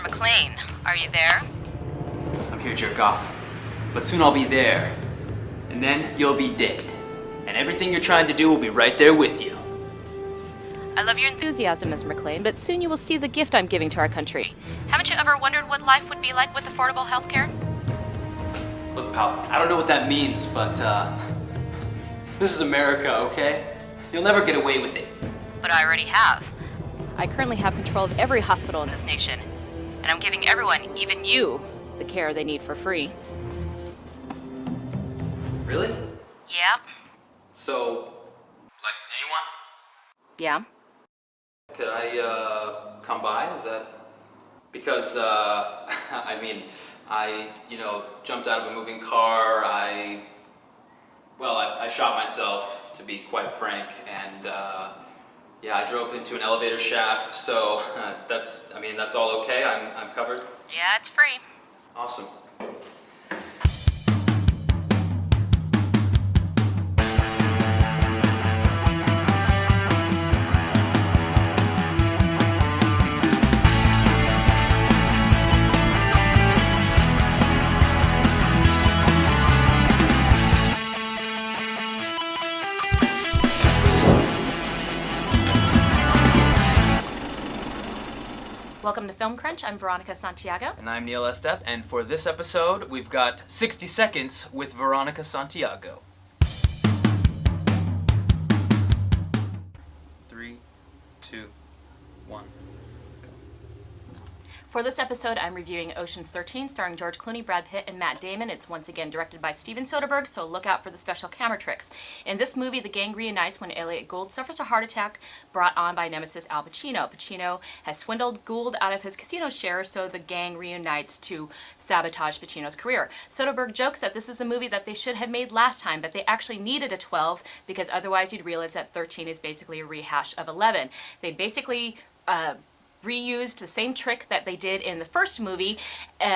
Mr. McLean, are you there? I'm here, jerk off. But soon I'll be there. And then you'll be dead. And everything you're trying to do will be right there with you. I love your enthusiasm, Mr. McLean, but soon you will see the gift I'm giving to our country. Haven't you ever wondered what life would be like with affordable health care? Look, pal, I don't know what that means, but, this is America, okay? You'll never get away with it. But I already have. I currently have control of every hospital in this nation, and I'm giving everyone, even you, the care they need for free. Really? Yeah. So, like anyone? Yeah. Could I, come by? Is that... Because, I mean, I jumped out of a moving car, I shot myself, to be quite frank, and, yeah, I drove into an elevator shaft, so that's all okay? I'm covered? Yeah, it's free. Awesome. Welcome to FilmCrunch. I'm Veronica Santiago. And I'm Neil Estep, and for this episode, we've got 60 Seconds with Veronica Santiago. 3, 2, 1. For this episode, I'm reviewing Ocean's 13, starring George Clooney, Brad Pitt, and Matt Damon. It's once again directed by Steven Soderbergh, so look out for the special camera tricks. In this movie, the gang reunites when Elliot Gould suffers a heart attack brought on by nemesis Al Pacino. Pacino has swindled Gould out of his casino share, so the gang reunites to sabotage Pacino's career. Soderbergh jokes that this is the movie that they should have made last time, but they actually needed a 12 because otherwise you'd realize that 13 is basically a rehash of 11. They basically reused the same trick that they did in the first movie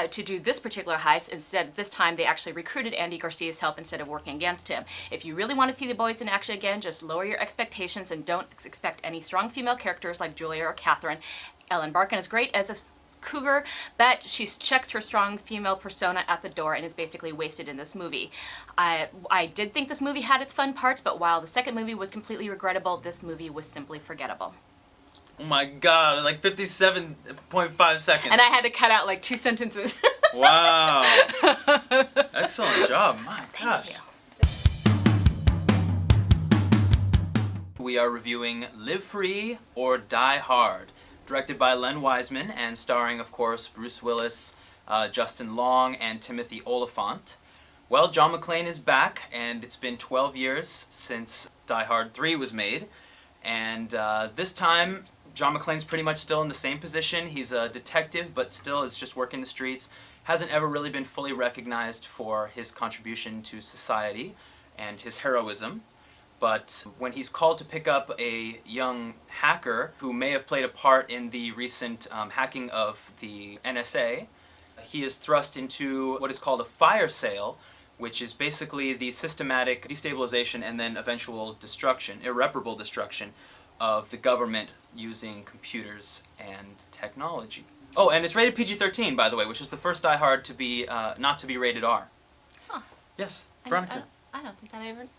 to do this particular heist. Instead, this time they actually recruited Andy Garcia's help instead of working against him. If you really want to see the boys in action again, just lower your expectations and don't expect any strong female characters like Julia or Catherine. Ellen Barkin is great as a cougar, but she checks her strong female persona at the door and is basically wasted in this movie. I did think this movie had its fun parts, but while the second movie was completely regrettable, this movie was simply forgettable. Oh my god, like 57.5 seconds. And I had to cut out like 2 sentences. Wow. Excellent job. My gosh. We are reviewing Live Free or Die Hard, directed by Len Wiseman and starring, of course, Bruce Willis, Justin Long, and Timothy Olyphant. Well, John McClane is back, and it's been 12 years since Die Hard 3 was made. And this time, John McClane's pretty much still in the same position. He's a detective, but still is just working the streets. Hasn't ever really been fully recognized for his contribution to society and his heroism. But when he's called to pick up a young hacker who may have played a part in the recent hacking of the NSA, he is thrust into what is called a fire sale, which is basically the systematic destabilization and then eventual destruction, irreparable destruction, of the government using computers and technology. Oh, and it's rated PG-13, by the way, which is the first Die Hard to be not to be rated R. Huh. Yes, Veronica. I don't think that even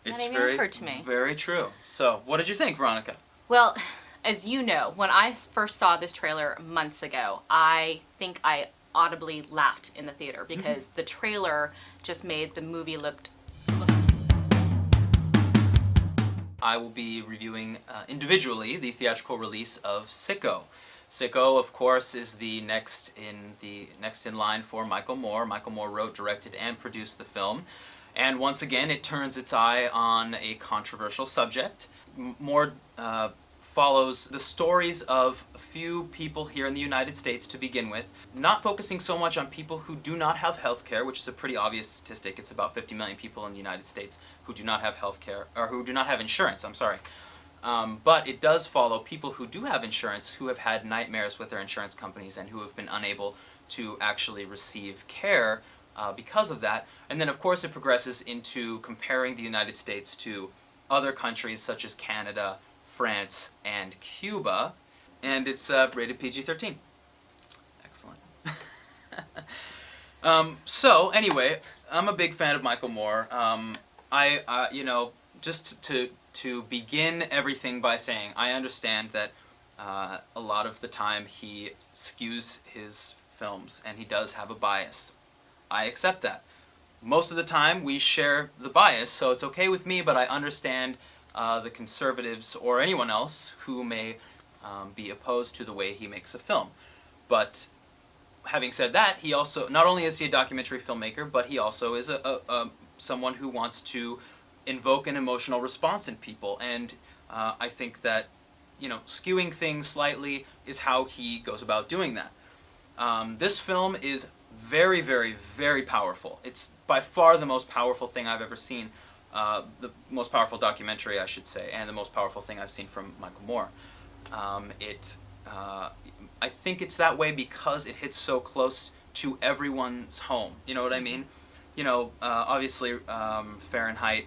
occurred to me. Very true. So, what did you think, Veronica? Well, as you know, when I first saw this trailer months ago, I think I audibly laughed in the theater because the trailer just made the movie look. I will be reviewing individually the theatrical release of SiCKO. SiCKO, of course, is the next in line for Michael Moore. Michael Moore wrote, directed, and produced the film. And once again, it turns its eye on a controversial subject. Moore follows the stories of a few people here in the United States to begin with, not focusing so much on people who do not have health care, which is a pretty obvious statistic. It's about 50 million people in the United States who do not have health care, or who do not have insurance, I'm sorry. But it does follow people who do have insurance who have had nightmares with their insurance companies and who have been unable to actually receive care because of that. And then of course it progresses into comparing the United States to other countries such as Canada, France, and Cuba, and it's rated PG-13. Excellent. So anyway, I'm a big fan of Michael Moore. You know, just to begin everything by saying, I understand that a lot of the time he skews his films, and he does have a bias. I accept that. Most of the time, we share the bias, so it's okay with me, but I understand the conservatives or anyone else who may be opposed to the way he makes a film. But having said that, he also, not only is he a documentary filmmaker, but he also is someone who wants to invoke an emotional response in people. And I think that, you know, skewing things slightly is how he goes about doing that. This film is very, very, very powerful. It's by far the most powerful thing I've ever seen. The most powerful documentary, I should say, and the most powerful thing I've seen from Michael Moore. I think it's that way because it hits so close to everyone's home. You know what I mean? You know, obviously, Fahrenheit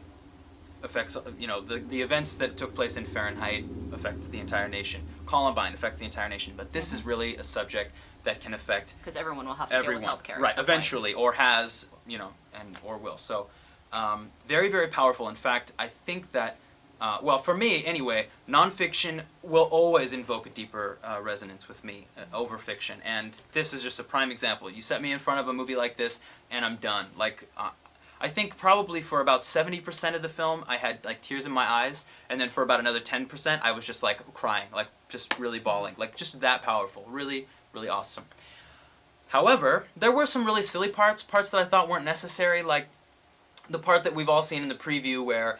affects, you know, the events that took place in Fahrenheit affect the entire nation. Columbine affects the entire nation. But this is really a subject that can affect Because everyone will have to deal with healthcare. right, eventually, or has, you know, or will. So, very, very powerful. In fact, I think that, well, for me, anyway, nonfiction will always invoke a deeper resonance with me over fiction. And this is just a prime example. You set me in front of a movie like this, and I'm done. Like, I think probably for about 70% of the film, I had, like, tears in my eyes. And then for about another 10%, I was just, like, crying. Like, just really bawling. Like, just that powerful. Really, really awesome. However, there were some really silly parts that I thought weren't necessary, like the part that we've all seen in the preview where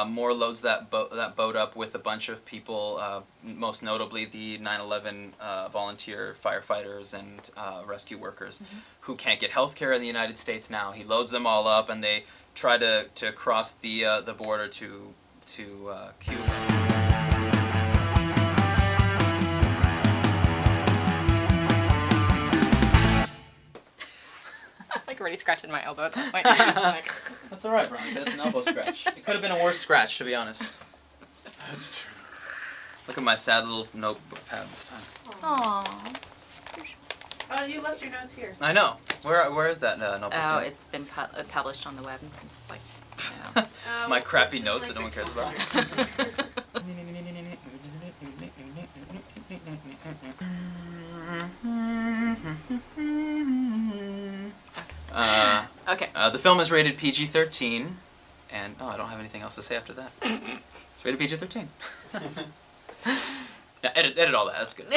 Moore loads that boat up with a bunch of people, most notably the 9/11 volunteer firefighters and rescue workers who can't get health care in the United States now. He loads them all up, and they try to cross the border to Cuba. Like already scratching my elbow at that point. Like, That's all right, Veronica. That's an elbow scratch. It could have been a worse scratch, to be honest. That's true. Look at my sad little notebook pad this time. aww. Oh, you left your notes here. I know. Where is that notebook? Oh, thing? it's been published on the web. It's like, you know. My crappy notes that no one cares about. Okay. The film is rated PG-13, and I don't have anything else to say after that. It's rated PG-13. Yeah, edit all that. That's good.